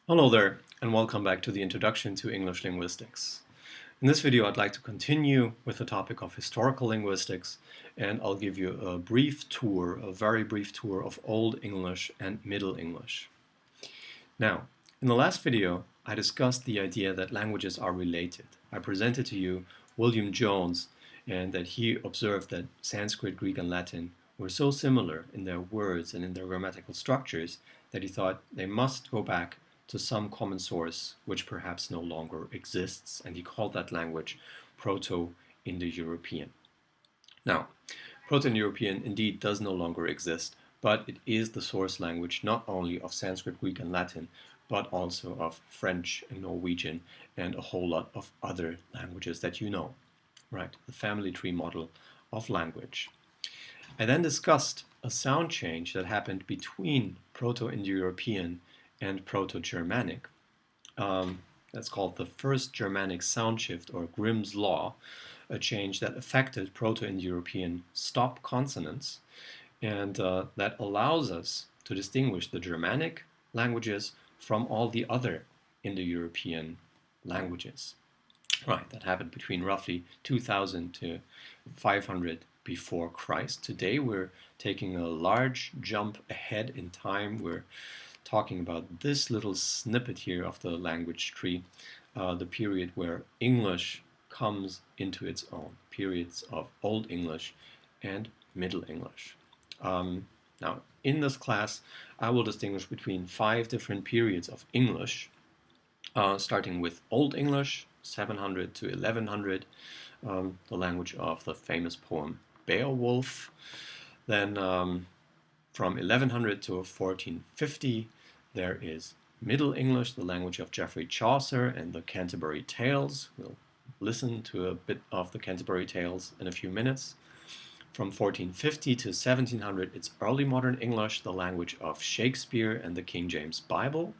Hello there, and welcome back to the Introduction to English Linguistics. In this video, I'd like to continue with the topic of historical linguistics, and I'll give you a brief tour, a very brief tour of Old English and Middle English. Now, in the last video, I discussed the idea that languages are related. I presented to you William Jones, and that he observed that Sanskrit, Greek, and Latin were so similar in their words and in their grammatical structures that he thought they must go back to some common source which perhaps no longer exists, and he called that language Proto-Indo-European. Now, Proto-Indo-European indeed does no longer exist, but it is the source language not only of Sanskrit, Greek, and Latin, but also of French and Norwegian and a whole lot of other languages that you know. Right, the family tree model of language. I then discussed a sound change that happened between Proto-Indo-European and Proto-Germanic. That's called the First Germanic Sound Shift, or Grimm's Law, a change that affected Proto-Indo-European stop consonants, and that allows us to distinguish the Germanic languages from all the other Indo-European languages. Right, that happened between roughly 2000 to 500 before Christ. Today we're taking a large jump ahead in time. We're talking about this little snippet here of the language tree, the period where English comes into its own, periods of Old English and Middle English. Now, in this class, I will distinguish between 5 different periods of English, starting with Old English, 700 to 1100, the language of the famous poem Beowulf. Then from 1100 to 1450, there is Middle English, the language of Geoffrey Chaucer and the Canterbury Tales. We'll listen to a bit of the Canterbury Tales in a few minutes. From 1450 to 1700, it's Early Modern English, the language of Shakespeare and the King James Bible.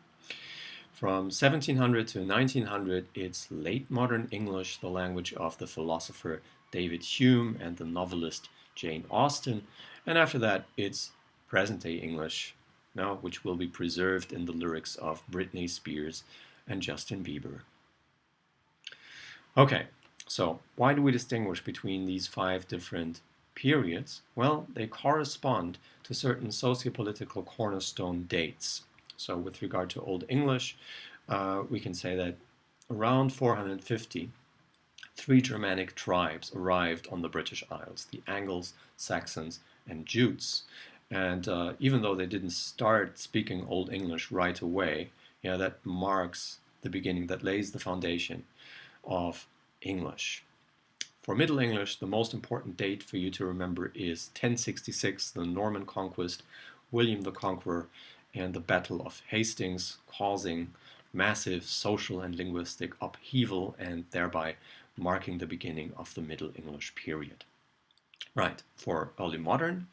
From 1700 to 1900, it's Late Modern English, the language of the philosopher David Hume and the novelist Jane Austen. And after that, it's present-day English, now which will be preserved in the lyrics of Britney Spears and Justin Bieber. Okay, so why do we distinguish between these 5 different periods? Well, they correspond to certain sociopolitical cornerstone dates. So with regard to Old English, we can say that around 450, 3 Germanic tribes arrived on the British Isles, the Angles, Saxons, and Jutes. And even though they didn't start speaking Old English right away, that marks the beginning, that lays the foundation of English. For Middle English, the most important date for you to remember is 1066, the Norman conquest, William the Conqueror, and the Battle of Hastings, causing massive social and linguistic upheaval and thereby marking the beginning of the Middle English period. Right, for Early Modern,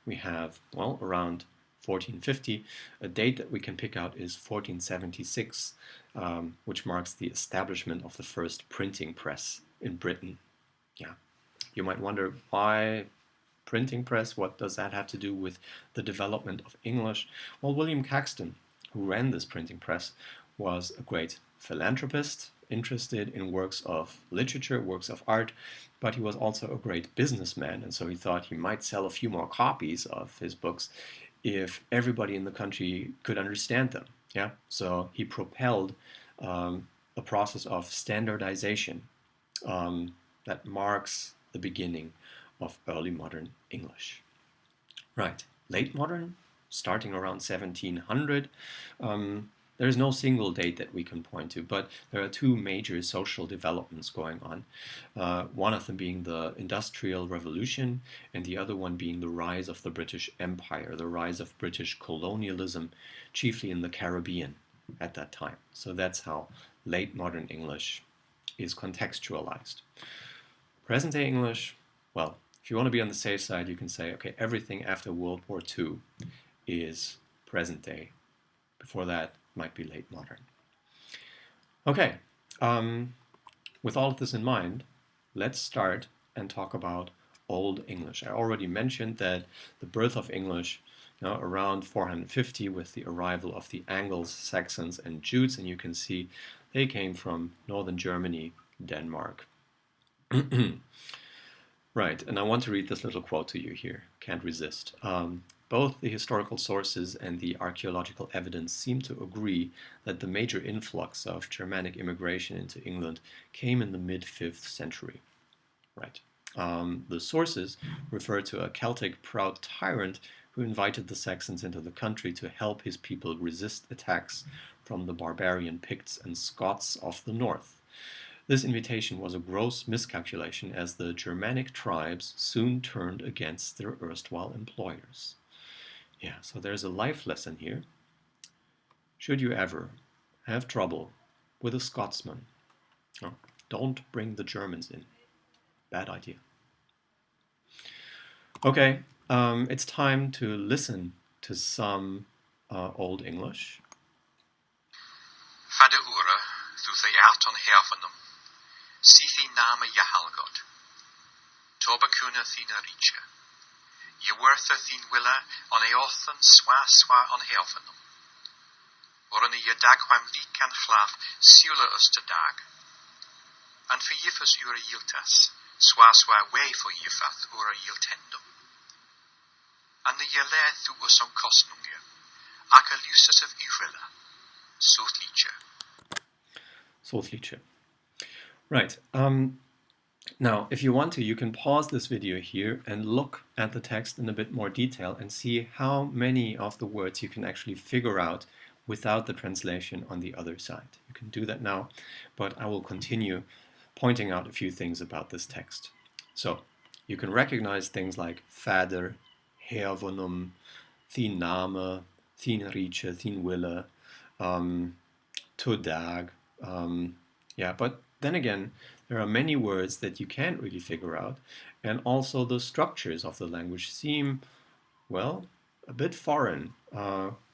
we have, well, around 1450. A date that we can pick out is 1476, which marks the establishment of the first printing press in Britain. Yeah, you might wonder why printing press, what does that have to do with the development of English? Well, William Caxton, who ran this printing press, was a great philanthropist, interested in works of literature, works of art, but he was also a great businessman, and so he thought he might sell a few more copies of his books if everybody in the country could understand them. Yeah, so he propelled a process of standardization that marks the beginning of Early Modern English. Right, Late Modern, starting around 1700. There is no single date that we can point to, but there are 2 major social developments going on. One of them being the Industrial Revolution, and the other one being the rise of the British Empire, the rise of British colonialism, chiefly in the Caribbean at that time. So that's how Late Modern English is contextualized. Present-day English, well, if you want to be on the safe side, you can say, okay, everything after World War II is present day. Before that, might be late modern. Okay, with all of this in mind, let's start and talk about Old English. I already mentioned that the birth of English Now, around 450 with the arrival of the Angles, Saxons, and Jutes, and you can see they came from northern Germany, Denmark. Right, and I want to read this little quote to you here. Can't resist. Both the historical sources and the archaeological evidence seem to agree that the major influx of Germanic immigration into England came in the mid-5th century. Right. The sources refer to a Celtic proud tyrant who invited the Saxons into the country to help his people resist attacks from the barbarian Picts and Scots of the north. This invitation was a gross miscalculation, as the Germanic tribes soon turned against their erstwhile employers. Yeah, so there's a life lesson here. Should you ever have trouble with a Scotsman, don't bring the Germans in. Bad idea. Okay, it's time to listen to some Old English. Fada ura, thw the art on herfanum, sithi nama yahalgod. Toba kuna thina richa. Yewertha thin willa on eothan swa on herfanum. Oran ye dagwam likan chlaf siula us te dag. And for yifus ura yiltas, swa way for yifath ura yiltendum. And the yele thu us on kostnungia, akalusas of urilla, sotlicha. Solflice. Right. Now, if you want to, you can pause this video here and look at the text in a bit more detail and see how many of the words you can actually figure out without the translation on the other side. You can do that now, but I will continue pointing out a few things about this text. So, you can recognize things like fader, hervonum, thin name, thin riche, thin wille, todag. Yeah, but then again, there are many words that you can't really figure out, and also the structures of the language seem, well, a bit foreign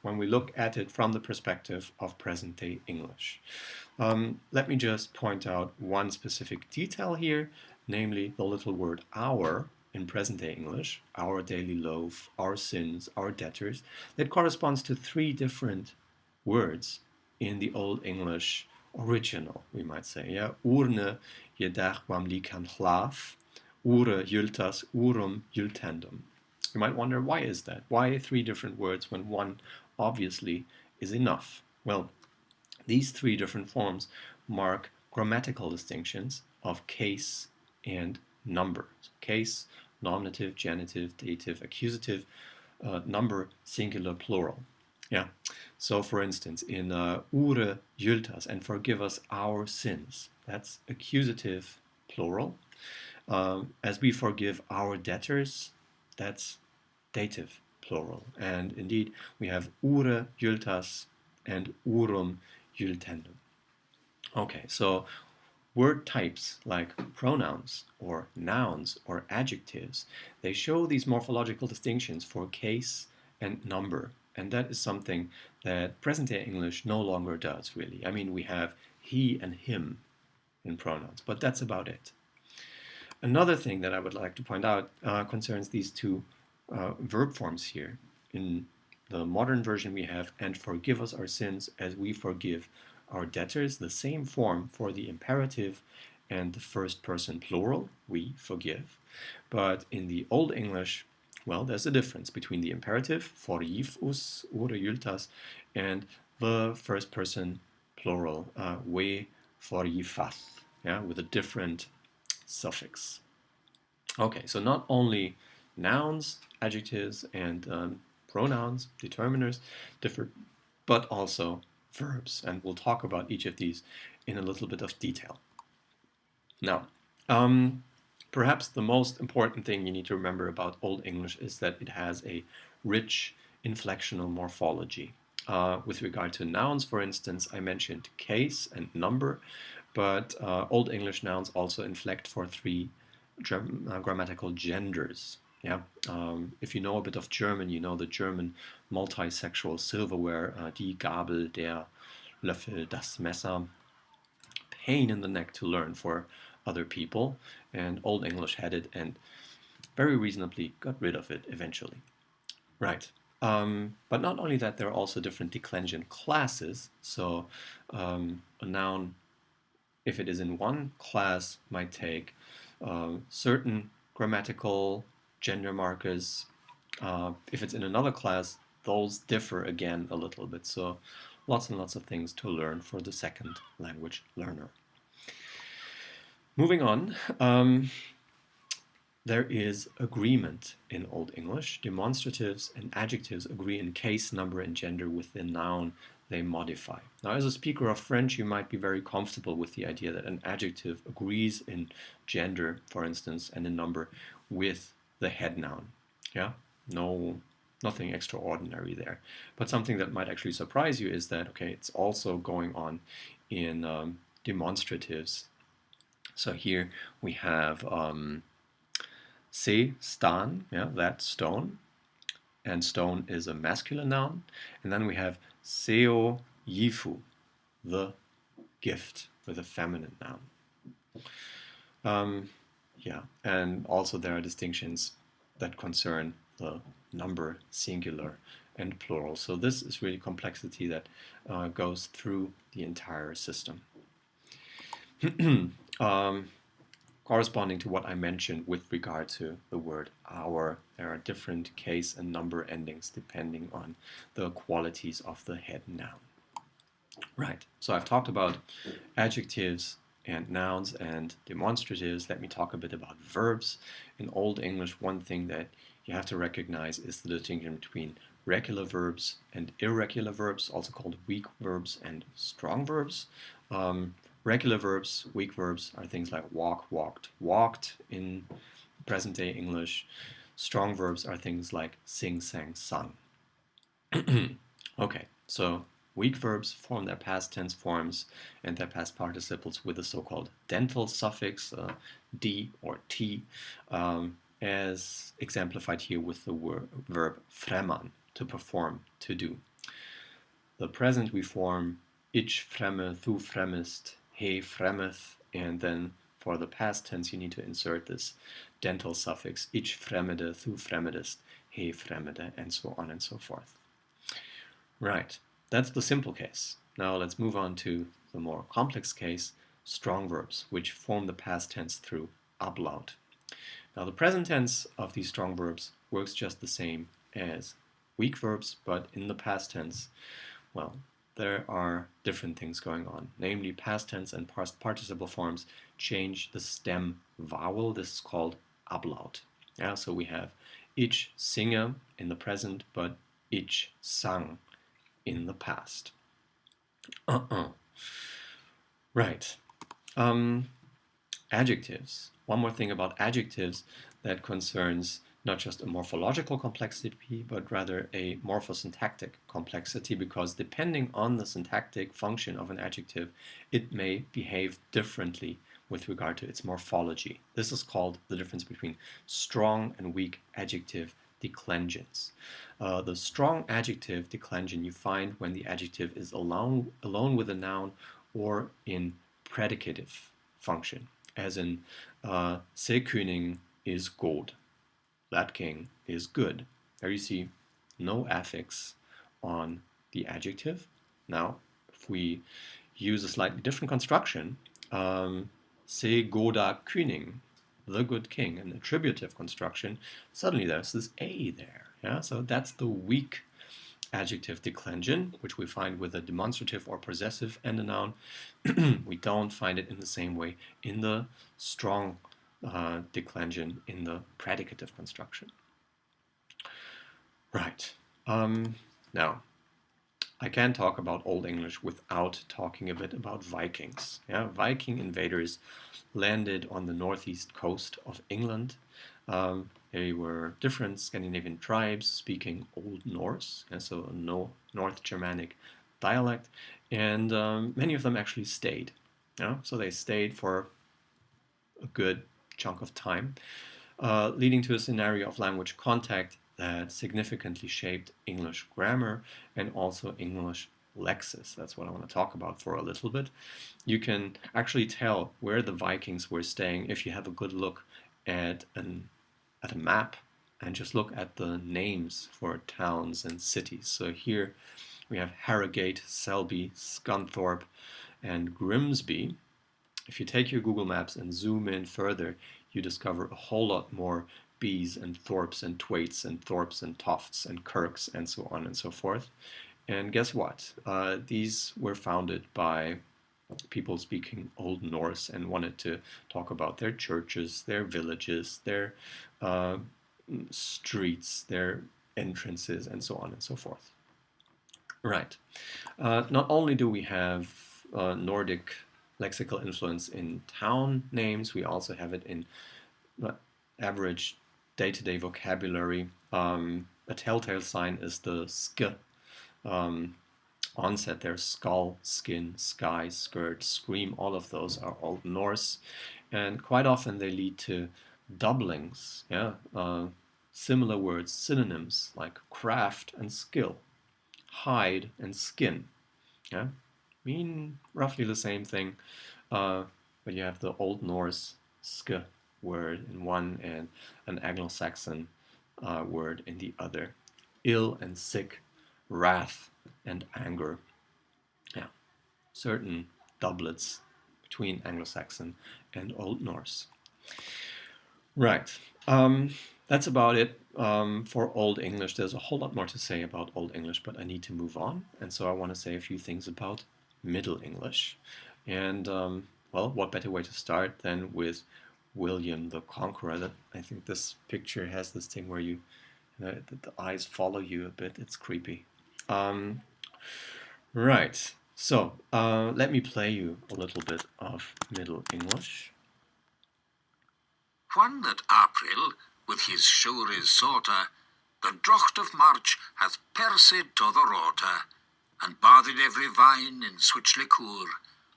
when we look at it from the perspective of present-day English. Let me just point out one specific detail here, namely the little word our in present-day English, our daily loaf, our sins, our debtors, that corresponds to 3 different words in the Old English original, we might say. Yeah, urne jedach wam likan chlaf, ure yultas urum yultendum. You might wonder, why is that? Why 3 different words when one obviously is enough? Well, these 3 different forms mark grammatical distinctions of case and number. So case, nominative, genitive, dative, accusative, number, singular, plural. Yeah. So, for instance, in ure yultas, and forgive us our sins, that's accusative, plural. As we forgive our debtors, that's dative, plural. And indeed, we have ure yultas and urum yultendum. Okay, so word types like pronouns or nouns or adjectives, they show these morphological distinctions for case and number. And that is something that present-day English no longer does, really. I mean, we have he and him in pronouns, but that's about it. Another thing that I would like to point out concerns these 2 verb forms here. In the modern version we have, and forgive us our sins as we forgive our debtors, the same form for the imperative and the first person plural, we forgive. But in the Old English, well, there's a difference between the imperative, forgiv us, ure yultas, and the first person plural, we forgivath, yeah, with a different suffix. Okay, so not only nouns, adjectives, and pronouns, determiners differ, but also verbs, and we'll talk about each of these in a little bit of detail. Now, perhaps the most important thing you need to remember about Old English is that it has a rich inflectional morphology. With regard to nouns, for instance, I mentioned case and number, but Old English nouns also inflect for 3 grammatical genders. Yeah, if you know a bit of German, you know the German multi-sexual silverware, die Gabel, der Löffel, das Messer. Pain in the neck to learn for other people, and Old English had it and very reasonably got rid of it eventually. Right. But not only that, there are also different declension classes. So a noun, if it is in one class, might take certain grammatical gender markers. If it's in another class, those differ again a little bit. So lots and lots of things to learn for the second language learner. Moving on, there is agreement in Old English. Demonstratives and adjectives agree in case, number, and gender with the noun they modify. Now, as a speaker of French, you might be very comfortable with the idea that an adjective agrees in gender, for instance, and in number with the head noun. Yeah, nothing extraordinary there. But something that might actually surprise you is that, okay, it's also going on in demonstratives. So here we have se, stan, yeah, that stone, and stone is a masculine noun. And then we have seo yifu, the gift, with a feminine noun. Yeah, and also there are distinctions that concern the number singular and plural. So this is really complexity that goes through the entire system. Corresponding to what I mentioned with regard to the word our, there are different case and number endings depending on the qualities of the head noun. Right, so I've talked about adjectives and nouns and demonstratives. Let me talk a bit about verbs. In Old English, one thing that you have to recognize is the distinction between regular verbs and irregular verbs, also called weak verbs and strong verbs. Regular verbs, weak verbs, are things like walk, walked, walked in present-day English. Strong verbs are things like sing, sang, sung. Okay, so weak verbs form their past tense forms and their past participles with a so-called dental suffix, d or t, as exemplified here with the verb fremman, to perform, to do. The present we form ich fremme, thu fremmest, he fremmeth, and then for the past tense you need to insert this dental suffix ich fremmede, thu fremmedest, he fremmede, and so on and so forth. Right, that's the simple case. Now let's move on to the more complex case, strong verbs, which form the past tense through ablaut. Now the present tense of these strong verbs works just the same as weak verbs, but in the past tense, well, there are different things going on. Namely, past tense and past participle forms change the stem vowel. This is called ablaut. Yeah, so we have ich singe in the present, but ich sang in the past. Right. Adjectives. One more thing about adjectives that concerns not just a morphological complexity, but rather a morphosyntactic complexity, because depending on the syntactic function of an adjective, it may behave differently with regard to its morphology. This is called the difference between strong and weak adjective declensions. The strong adjective declension you find when the adjective is alone with a noun or in predicative function, as in se König is god. That king is good. There you see no affix on the adjective. Now, if we use a slightly different construction, se goda König, the good king, an attributive construction, suddenly there's this a there. Yeah, so that's the weak adjective declension, which we find with a demonstrative or possessive and a noun. We don't find it in the same way in the strong declension in the predicative construction. Right. Now, I can't talk about Old English without talking a bit about Vikings. Yeah, Viking invaders landed on the northeast coast of England. They were different Scandinavian tribes speaking Old Norse, so a North Germanic dialect, and many of them actually stayed. So they stayed for a good chunk of time, leading to a scenario of language contact that significantly shaped English grammar and also English lexis. That's what I want to talk about for a little bit. You can actually tell where the Vikings were staying if you have a good look at a map and just look at the names for towns and cities. So here we have Harrogate, Selby, Scunthorpe, and Grimsby. If you take your Google Maps and zoom in further, you discover a whole lot more B's and Thorpes and Thwaites and Thorpes and Tofts and Kirks and so on and so forth. And guess what? These were founded by people speaking Old Norse and wanted to talk about their churches, their villages, their uh, streets, their entrances, and so on and so forth. Right. Not only do we have Nordic lexical influence in town names, we also have it in average day-to-day vocabulary. A telltale sign is the sk onset there: skull, skin, sky, skirt, scream. All of those are Old Norse, and quite often they lead to doublings. Yeah, similar words, synonyms like craft and skill, hide and skin. Yeah, mean roughly the same thing, but you have the Old Norse sk word in one and an Anglo-Saxon word in the other. Ill and sick, wrath and anger. Yeah, certain doublets between Anglo-Saxon and Old Norse. Right. That's about it for Old English. There's a whole lot more to say about Old English, but I need to move on. And so I want to say a few things about Middle English. And, well, what better way to start than with William the Conqueror? That, I think this picture has this thing where the eyes follow you a bit. It's creepy. Right. So let me play you a little bit of Middle English. When that April, with his shouries sorter, the drocht of March hath persed to the roter, and bathed every vine in switch liqueur,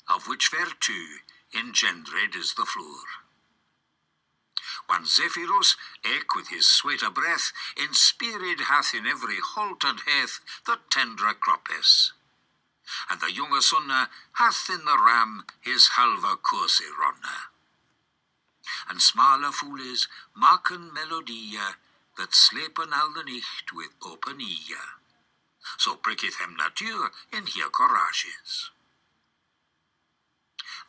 of which vertue engendred is the flour. When Zephyrus, eke with his sweeter breath, inspired hath in every holt and heath the tendre cropes, and the younger sonne hath in the ram his halve course runne. And smaller foolies maken melodie, that slepen al de nicht with open ear. So pricketh hem natuur in hier courages.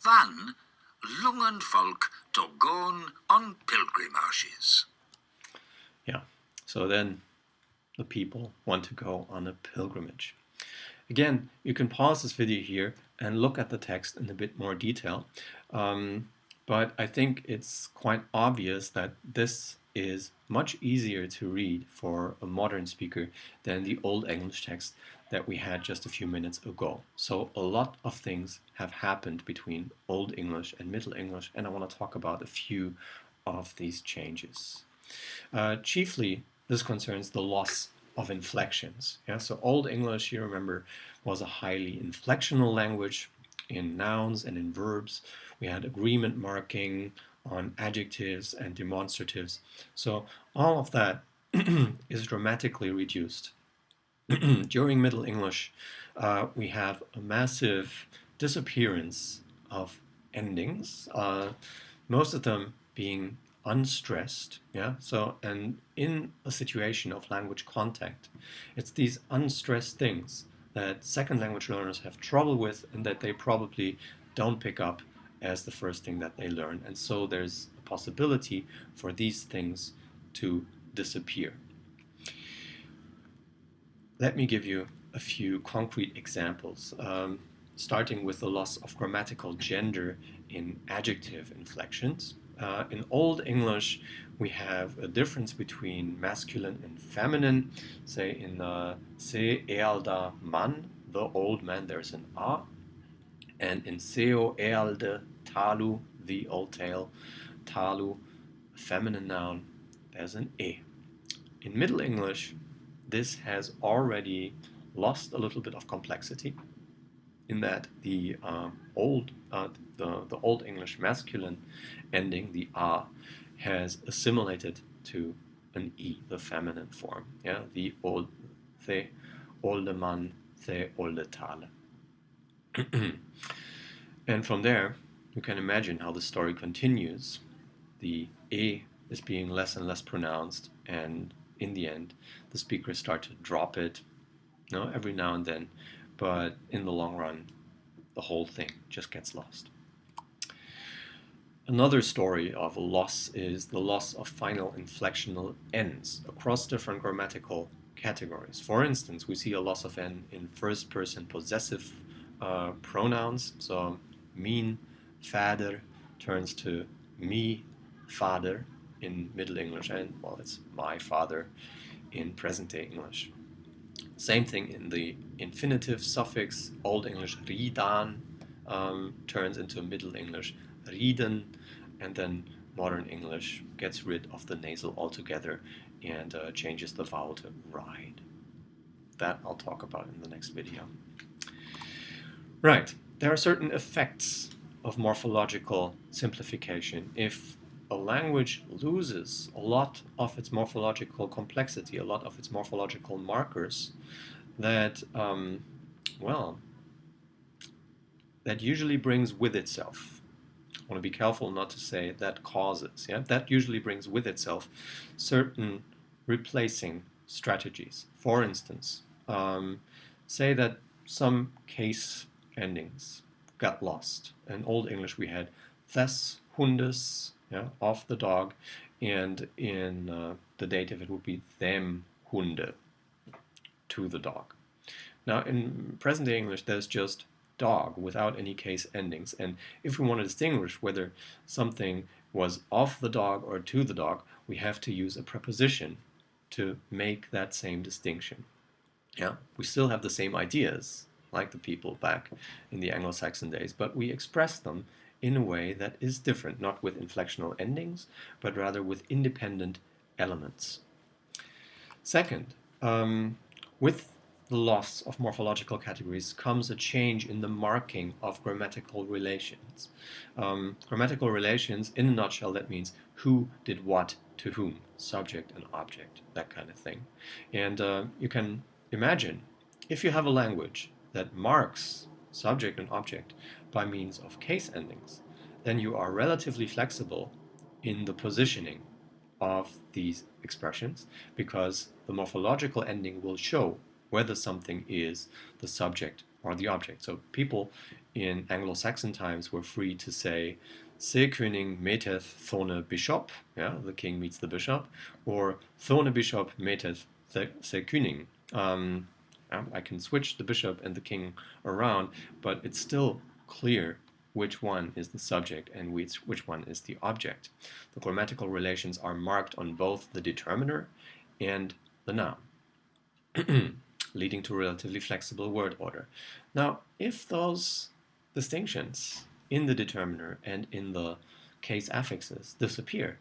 Van lungen volk to gaan on pilgrimages. Yeah, so then the people want to go on a pilgrimage. Again, you can pause this video here and look at the text in a bit more detail. But I think it's quite obvious that this is much easier to read for a modern speaker than the Old English text that we had just a few minutes ago. So a lot of things have happened between Old English and Middle English, and I want to talk about a few of these changes. Chiefly, this concerns the loss of inflections. Yeah? So Old English, you remember, was a highly inflectional language in nouns and in verbs. We had agreement marking on adjectives and demonstratives. So all of that is dramatically reduced. During Middle English, we have a massive disappearance of endings, most of them being unstressed. Yeah. So, and in a situation of language contact, it's these unstressed things that second language learners have trouble with and that they probably don't pick up as the first thing that they learn. And so there's a possibility for these things to disappear. Let me give you a few concrete examples, starting with the loss of grammatical gender in adjective inflections. In Old English, we have a difference between masculine and feminine. Say in se ealda man, the old man, there's an a. And in seo ealde talu, the old tale, talu, feminine noun, there's an e. In Middle English, this has already lost a little bit of complexity in that the old English masculine ending, the a, has assimilated to an e, the feminine form. Yeah, the old, the olde man, the olde tale. And from there, you can imagine how the story continues. The e is being less and less pronounced, and in the end, the speakers start to drop it, every now and then, but in the long run, the whole thing just gets lost. Another story of a loss is the loss of final inflectional ends across different grammatical categories. For instance, we see a loss of n in first-person possessive pronouns. So, min fader turns to mi fader in Middle English, and, well, it's my father in present-day English. Same thing in the infinitive suffix. Old English ridan turns into Middle English riden, and then modern English gets rid of the nasal altogether and changes the vowel to ride. That I'll talk about in the next video. Right, there are certain effects of morphological simplification. If a language loses a lot of its morphological complexity, a lot of its morphological markers, that, that usually brings with itself, I want to be careful not to say that causes, that usually brings with itself certain replacing strategies. For instance, say that some case endings got lost. In Old English we had des Hundes, of the dog, and in the dative it would be them Hunde, to the dog. Now in present-day English there's just dog without any case endings, and if we want to distinguish whether something was of the dog or to the dog, we have to use a preposition to make that same distinction. We still have the same ideas like the people back in the Anglo-Saxon days, but we express them in a way that is different, not with inflectional endings, but rather with independent elements. Second, with the loss of morphological categories comes a change in the marking of grammatical relations. Grammatical relations, in a nutshell, that means who did what to whom, subject and object, that kind of thing. And you can imagine, if you have a language that marks subject and object by means of case endings, then you are relatively flexible in the positioning of these expressions, because the morphological ending will show whether something is the subject or the object. So people in Anglo-Saxon times were free to say, Se König meteth thone Bishop, the king meets the bishop, or thone Bishop meteth se König. I can switch the bishop and the king around, but it's still clear which one is the subject and which one is the object. The grammatical relations are marked on both the determiner and the noun, leading to relatively flexible word order. Now, if those distinctions in the determiner and in the case affixes disappear,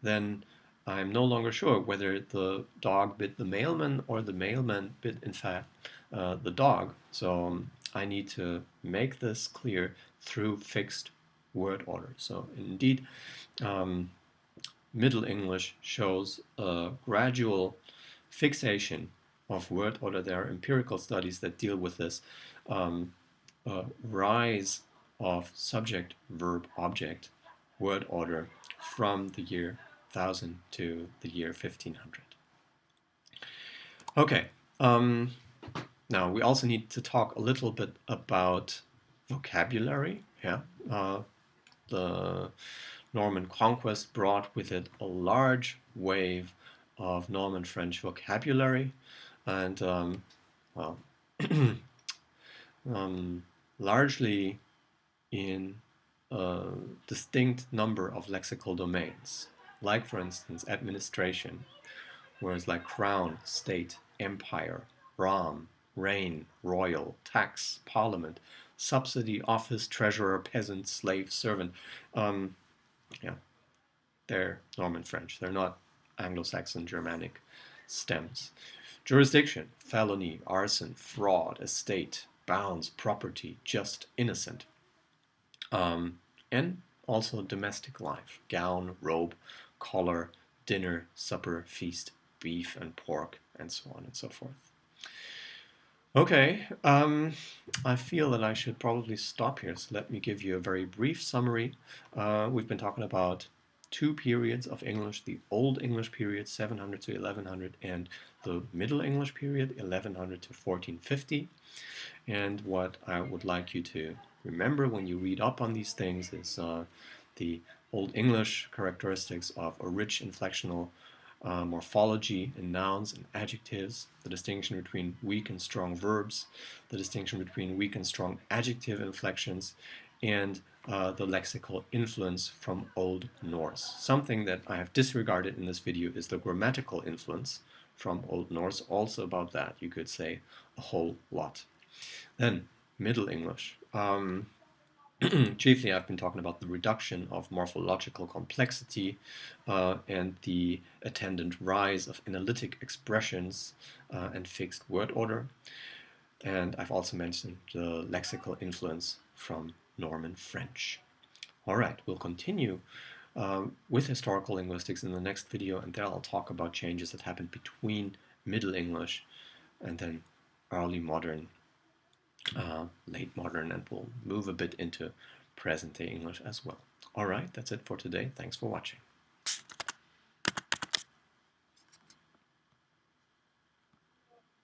then I'm no longer sure whether the dog bit the mailman or the mailman bit, in fact, the dog. So I need to make this clear through fixed word order. So indeed, Middle English shows a gradual fixation of word order. There are empirical studies that deal with this rise of subject, verb, object word order from the year 1000 to the year 1500. Okay, now we also need to talk a little bit about vocabulary. The Norman conquest brought with it a large wave of Norman French vocabulary, and largely in a distinct number of lexical domains, like, for instance, administration, words like crown, state, empire, ram, reign, royal, tax, parliament, subsidy, office, treasurer, peasant, slave, servant. They're Norman French. They're not Anglo-Saxon Germanic stems. Jurisdiction, felony, arson, fraud, estate, bounds, property, just, innocent. And also domestic life, gown, robe, collar, dinner, supper, feast, beef and pork, and so on and so forth. Okay, I feel that I should probably stop here, so let me give you a very brief summary. We've been talking about two periods of English, the Old English period 700 to 1100 and the Middle English period 1100 to 1450. And what I would like you to remember when you read up on these things is the Old English characteristics of a rich inflectional morphology in nouns and adjectives, the distinction between weak and strong verbs, the distinction between weak and strong adjective inflections, and the lexical influence from Old Norse. Something that I have disregarded in this video is the grammatical influence from Old Norse. Also about that, you could say a whole lot. Then, Middle English. Chiefly, I've been talking about the reduction of morphological complexity and the attendant rise of analytic expressions and fixed word order. And I've also mentioned the lexical influence from Norman French. All right, we'll continue with historical linguistics in the next video, and there I'll talk about changes that happened between Middle English and then early modern, late modern, and we'll move a bit into present-day English as well. All right, that's it for today. Thanks for watching.